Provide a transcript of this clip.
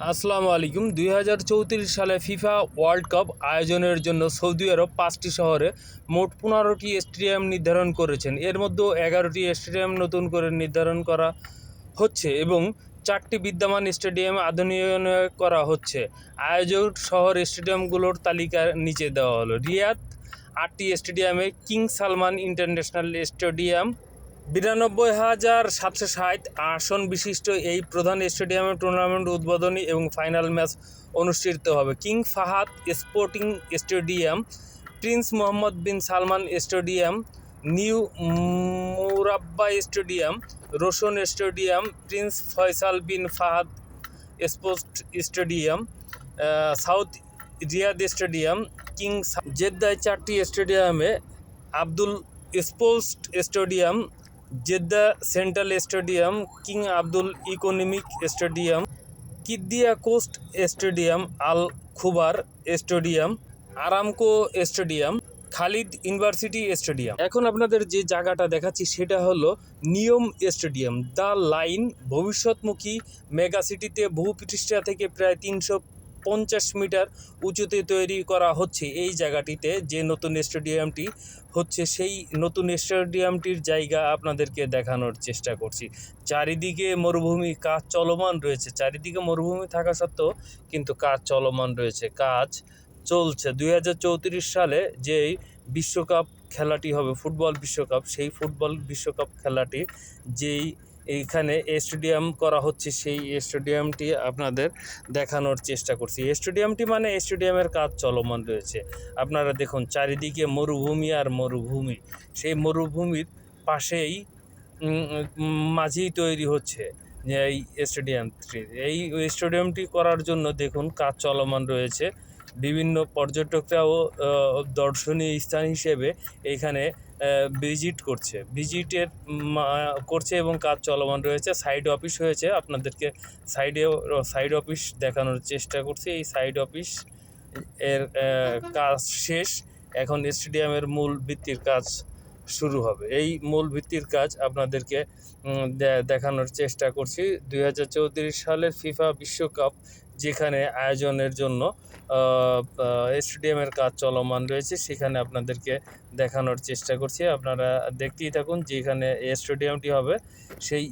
আসসালামু আলাইকুম। 2034 সালে ফিফা ওয়ার্ল্ড কাপ আয়োজনের জন্য সৌদি আরব 5টি শহরে মোট 15টি স্টেডিয়াম নির্ধারণ করেছেন। এর মধ্যে 11টি স্টেডিয়াম নতুন করে নির্ধারণ করা হচ্ছে এবং 4টি বিদ্যমান স্টেডিয়াম আধুনিকায়ন করা হচ্ছে। আয়োজক শহর স্টেডিয়ামগুলোর তালিকা নিচে দেওয়া হলো। রিয়াদ 8টি স্টেডিয়ামে কিং সালমান ইন্টারন্যাশনাল স্টেডিয়াম 92,760 আসন বিশিষ্ট এই প্রধান স্টেডিয়ামে টুর্নামেন্ট উদ্বোধনী এবং ফাইনাল ম্যাচ অনুষ্ঠিত হবে। King Fahad sporting stadium, Prince Mohammed bin Salman stadium, New Murabba stadium, Roshn stadium, Prince Faisal bin Fahad sports stadium, South Riyadh stadium, King জেদ্দায় 4টি স্টেডিয়ামে Abdul sports stadium, Jeddah central stadium, King Abdul economic stadium, Qiddiya coast stadium, Al Khobar stadium, Aramco stadium, Khalid university stadium. এখন আপনাদের যে জায়গাটা দেখাচ্ছি সেটা হলো নিয়ম স্টেডিয়াম, দ্য লাইন। ভবিষ্যৎমুখী মেগা সিটিতে ভূপৃষ্ঠ থেকে প্রায় 350 মিটার উঁচুতে তৈরি করা হচ্ছে এই জায়গাটিতে। যে নতুন স্টেডিয়ামটি হচ্ছে সেই নতুন স্টেডিয়ামটির জায়গা আপনাদেরকে দেখানোর চেষ্টা করছি। চারিদিকে মরুভূমি, কাজ চলমান রয়েছে। চারিদিকে মরুভূমি থাকা সত্ত্বেও কিন্তু কাজ চলমান রয়েছে, কাজ চলছে। 2034 সালে যেই বিশ্বকাপ খেলাটি হবে, ফুটবল বিশ্বকাপ, সেই ফুটবল বিশ্বকাপ খেলাটি যেই এইখানে স্টেডিয়াম করা হচ্ছে সেই স্টেডিয়ামটি আপনাদের দেখানোর চেষ্টা করছি। স্টেডিয়ামটি মানে স্টেডিয়ামের কাজ চলমান রয়েছে। আপনারা দেখুন চারিদিকে মরুভূমি আর মরুভূমি, সেই মরুভূমির পাশেই মাঝেই তৈরি হচ্ছে এই স্টেডিয়ামটি। এই স্টেডিয়ামটি করার জন্য দেখুন কাজ চলমান রয়েছে। বিভিন্ন পর্যটকরাও দর্শনীয় স্থান হিসেবে এইখানে ভিজিটের করছে এবং কাজ চলমান রয়েছে। সাইড অফিস হয়েছে, আপনাদেরকে সাইড অফিস দেখানোর চেষ্টা করছি। এই সাইড অফিস এর কাজ শেষ, এখন স্টেডিয়ামের মূল ভিত্তির কাজ শুরু হবে। এই মূল ভিত্তির কাজ আপনাদেরকে দেখানোর চেষ্টা করছি। 2034 সালের ফিফা বিশ্বকাপ যেখানে আয়োজনের জন্য স্টেডিয়ামের কাজ চলমান রয়েছে সেখানে আপনাদেরকে দেখানোর চেষ্টা করছি। আপনারা দেখতেই থাকুন। যেখানে স্টেডিয়ামটি হবে সেই